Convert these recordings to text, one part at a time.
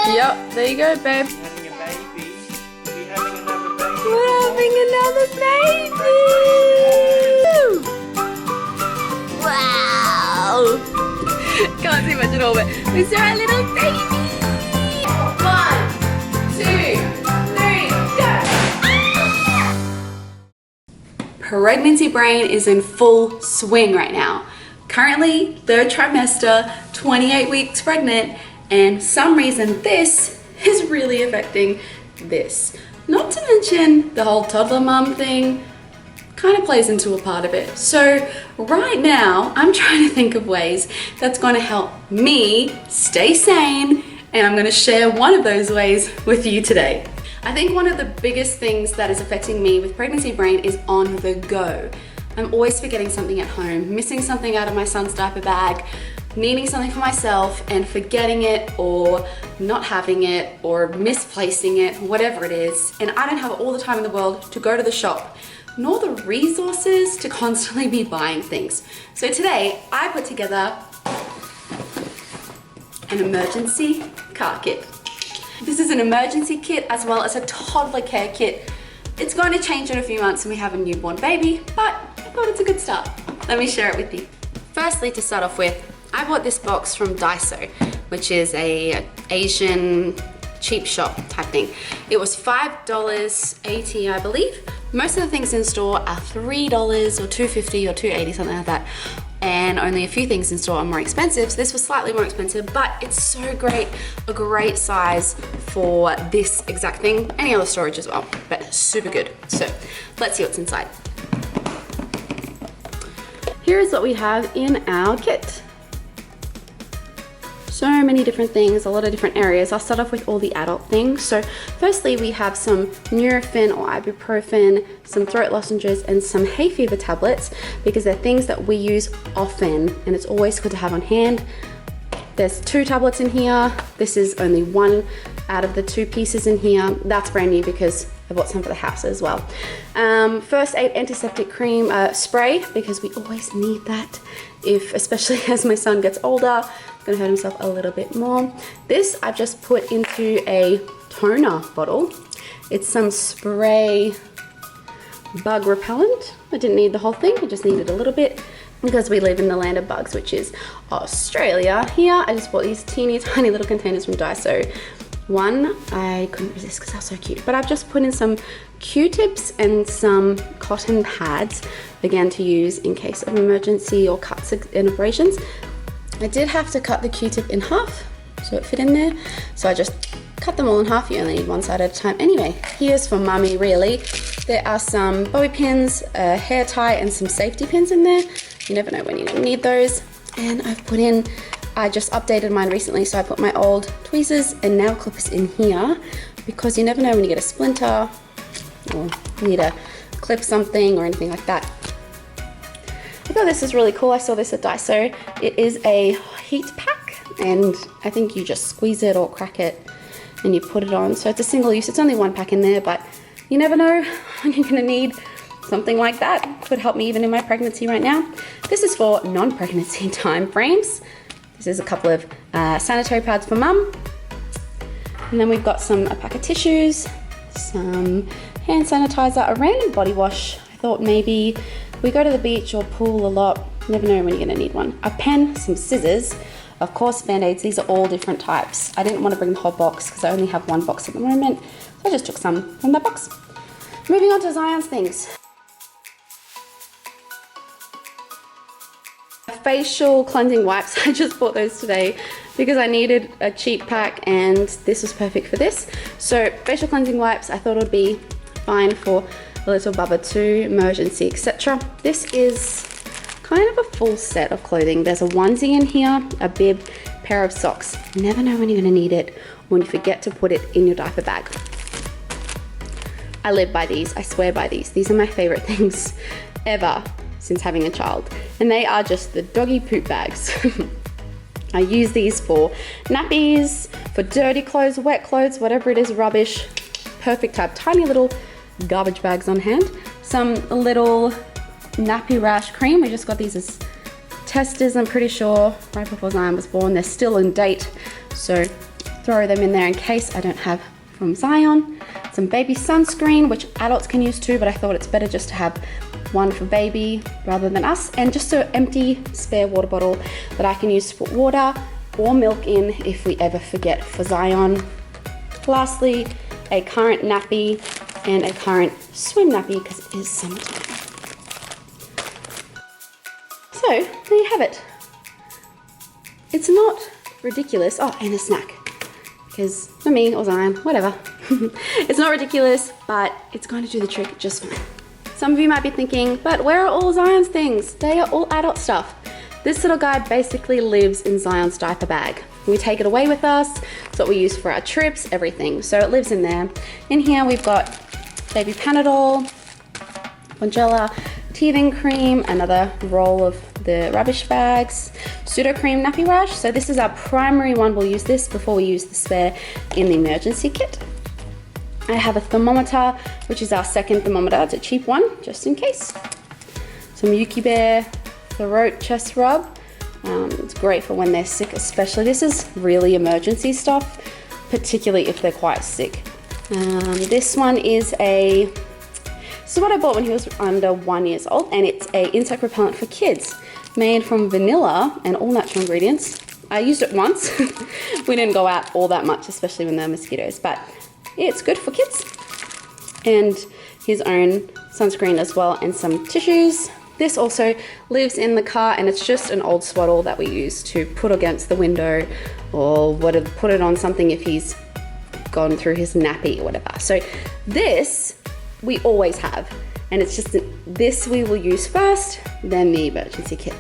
Yep, there you go, babe. Having a baby. We're having another baby. We're having another baby! Wow! Can't see much at all, but we saw our little baby! 1, 2, 3, go! Pregnancy brain is in full swing right now. Currently, 3rd trimester, 28 weeks pregnant, and some reason this is really affecting this. Not to mention the whole toddler mum thing kind of plays into a part of it. So right now, I'm trying to think of ways that's going to help me stay sane, and I'm going to share one of those ways with you today. I think one of the biggest things that is affecting me with pregnancy brain is on the go. I'm always forgetting something at home, missing something out of my son's diaper bag, needing something for myself and forgetting it or not having it or misplacing it, whatever it is. And I don't have all the time in the world to go to the shop, nor the resources to constantly be buying things. So today I put together an emergency car kit. This is an emergency kit as well as a toddler care kit. It's going to change in a few months when we have a newborn baby, but I thought it's a good start. Let me share it with you. Firstly, to start off with, I bought this box from Daiso, which is a Asian cheap shop type thing. It was $5.80, I believe. Most of the things in store are $3 or $2.50 or $2.80, something like that. And only a few things in store are more expensive. So this was slightly more expensive, but it's so great. A great size for this exact thing. Any other storage as well, but super good. So let's see what's inside. Here is what we have in our kit. So many different things, a lot of different areas. I'll start off with all the adult things. So firstly, we have some Nurofen or ibuprofen, some throat lozenges, and some hay fever tablets, because they're things that we use often and it's always good to have on hand. There's 2 tablets in here. This is only 1 out of the 2 pieces in here. That's brand new because I bought some for the house as well. First aid antiseptic cream spray, because we always need that, especially as my son gets older, gonna hurt himself a little bit more. This I've just put into a toner bottle. It's some spray bug repellent. I didn't need the whole thing, I just needed a little bit because we live in the land of bugs, which is Australia. Here, I just bought these teeny tiny little containers from Daiso. One, I couldn't resist because they're so cute, but I've just put in some Q-tips and some cotton pads, again to use in case of emergency or cuts and abrasions. I did have to cut the Q-tip in half so it fit in there, so I just cut them all in half. You only need one side at a time. Anyway, here's for mummy really. There are some bobby pins, a hair tie, and some safety pins in there. You never know when you're gonna need those. And I've put in, I just updated mine recently, so I put my old tweezers and nail clippers in here, because you never know when you get a splinter or need to clip something or anything like that. I thought this is really cool. I saw this at Daiso. It is a heat pack, and I think you just squeeze it or crack it and you put it on. So it's a single use. It's only 1 pack in there, but you never know when you're gonna need something like that. Could help me even in my pregnancy right now. This is for non-pregnancy time frames. This is a couple of sanitary pads for mum. And then we've got a pack of tissues, some hand sanitizer, a random body wash. I thought maybe we go to the beach or pool a lot, never know when you're gonna need one. A pen, some scissors, of course Band-Aids. These are all different types. I didn't want to bring the whole box because I only have 1 box at the moment, so I just took some from that box. Moving on to Zion's things. Facial cleansing wipes. I just bought those today because I needed a cheap pack and this was perfect for this. So facial cleansing wipes, I thought it would be fine for a little bubba too, emergency, etc. This is kind of a full set of clothing. There's a onesie in here, a bib, pair of socks. You never know when you're gonna need it, when you forget to put it in your diaper bag. I live by these, I swear by these. These are my favorite things ever since having a child. And they are just the doggy poop bags. I use these for nappies, for dirty clothes, wet clothes, whatever it is, rubbish. Perfect to have tiny little garbage bags on hand. Some little nappy rash cream. We just got these as testers, I'm pretty sure, right before Zion was born. They're still in date, so throw them in there in case I don't have from Zion. Some baby sunscreen, which adults can use too, but I thought it's better just to have one for baby rather than us. And just an empty spare water bottle that I can use to put water or milk in if we ever forget for Zion. Lastly, a current nappy and a current swim nappy because it is summertime. So there you have it. It's not ridiculous. Oh, and a snack. Because for me or Zion, whatever. It's not ridiculous, but it's going to do the trick just fine. Some of you might be thinking, but where are all Zion's things? They are all adult stuff. This little guy basically lives in Zion's diaper bag. We take it away with us. It's what we use for our trips, everything. So it lives in there. In here we've got baby Panadol, Bonjela, teething cream, another roll of the rubbish bags, pseudo cream nappy rash. So this is our primary one. We'll use this before we use the spare in the emergency kit. I have a thermometer, which is our second thermometer. It's a cheap one, just in case. Some Yuki Bear throat chest rub. It's great for when they're sick, especially. This is really emergency stuff, particularly if they're quite sick. This one is this is what I bought when he was under 1 year old, and it's a insect repellent for kids, made from vanilla and all natural ingredients. I used it once. We didn't go out all that much, especially when there are mosquitoes, but it's good for kids. And his own sunscreen as well, and some tissues. This also lives in the car, and it's just an old swaddle that we use to put against the window or put it on something if he's gone through his nappy or whatever. So this we always have, and it's just this we will use first, then the emergency kit.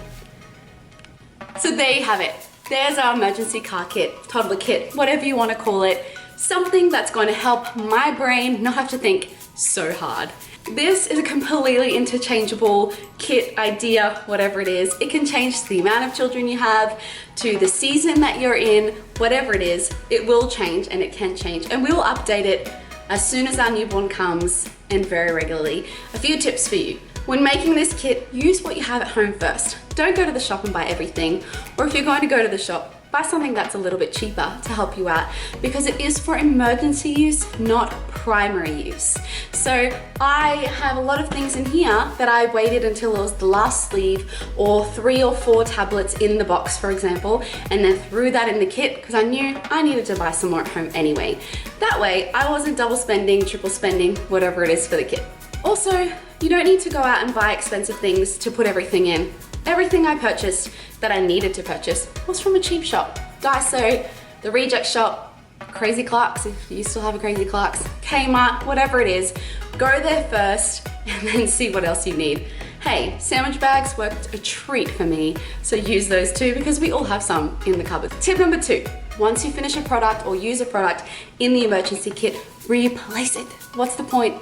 So there you have it. There's our emergency car kit, toddler kit, whatever you want to call it. Something that's going to help my brain not have to think so hard. This is a completely interchangeable kit idea, whatever it is. It can change the amount of children you have, to the season that you're in, whatever it is, it will change and it can change. And we will update it as soon as our newborn comes and very regularly. A few tips for you. When making this kit, use what you have at home first. Don't go to the shop and buy everything. Or if you're going to go to the shop, buy something that's a little bit cheaper to help you out, because it is for emergency use, not primary use. So I have a lot of things in here that I waited until it was the last sleeve, or 3 or 4 tablets in the box, for example, and then threw that in the kit because I knew I needed to buy some more at home anyway. That way I wasn't double spending, triple spending, whatever it is for the kit. Also, you don't need to go out and buy expensive things to put everything in. Everything I purchased that I needed to purchase was from a cheap shop. Daiso, the Reject Shop, Crazy Clark's, if you still have a Crazy Clark's, Kmart, whatever it is. Go there first and then see what else you need. Hey, sandwich bags worked a treat for me, so use those too, because we all have some in the cupboard. Tip number 2, once you finish a product or use a product in the emergency kit, replace it. What's the point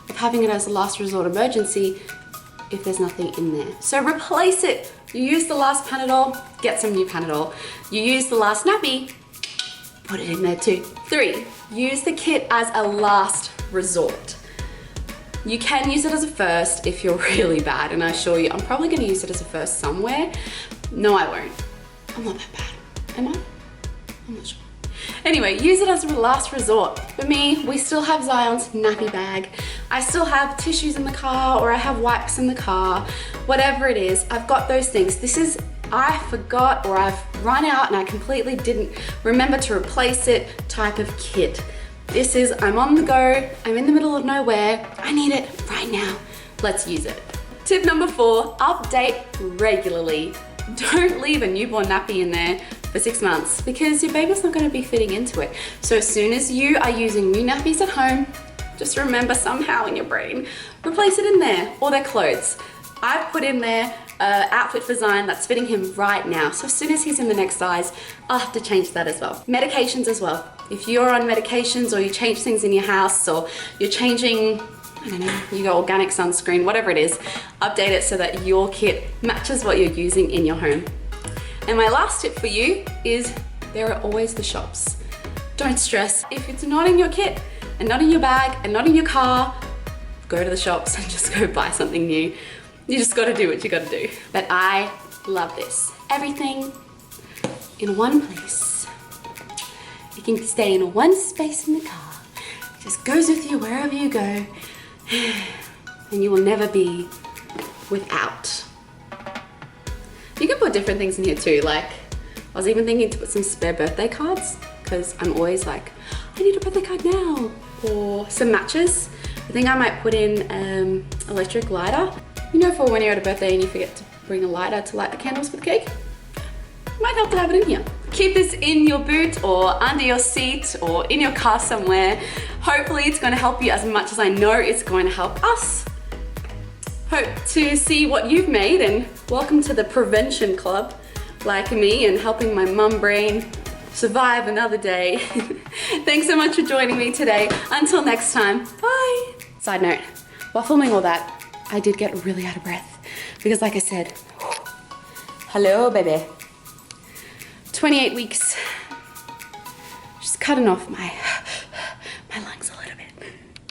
of having it as a last resort emergency if there's nothing in there? So replace it. You use the last Panadol, get some new Panadol. You use the last nappy, put it in there too. 3, use the kit as a last resort. You can use it as a first if you're really bad, and I assure you, I'm probably gonna use it as a first somewhere. No, I won't. I'm not that bad, am I? I'm not sure. Anyway, use it as a last resort. For me, we still have Zion's nappy bag. I still have tissues in the car, or I have wipes in the car, whatever it is, I've got those things. This is, I forgot, or I've run out and I completely didn't remember to replace it type of kit. This is, I'm on the go, I'm in the middle of nowhere, I need it right now. Let's use it. Tip number 4, update regularly. Don't leave a newborn nappy in there for 6 months, because your baby's not going to be fitting into it. So as soon as you are using new nappies at home, just remember somehow in your brain, replace it in there, or their clothes. I've put in there an outfit for Zion that's fitting him right now. So as soon as he's in the next size, I'll have to change that as well. Medications as well. If you're on medications, or you change things in your house, or you're changing, I don't know, you got organic sunscreen, whatever it is, update it so that your kit matches what you're using in your home. And my last tip for you is, there are always the shops. Don't stress. If it's not in your kit, and not in your bag, and not in your car, go to the shops and just go buy something new. You just gotta do what you gotta do. But I love this. Everything in one place. You can stay in one space in the car. It just goes with you wherever you go. And you will never be without. You can put different things in here too. Like, I was even thinking to put some spare birthday cards because I'm always like, I need a birthday card now. Or some matches. I think I might put in electric lighter. You know, for when you're at a birthday and you forget to bring a lighter to light the candles for the cake? Might help to have it in here. Keep this in your boot or under your seat or in your car somewhere. Hopefully it's going to help you as much as I know it's going to help us. Hope to see what you've made, and welcome to the prevention club like me and helping my mum brain survive another day. Thanks so much for joining me today. Until next time, bye. Side note, while filming all that, I did get really out of breath because like I said, hello baby, 28 weeks, just cutting off my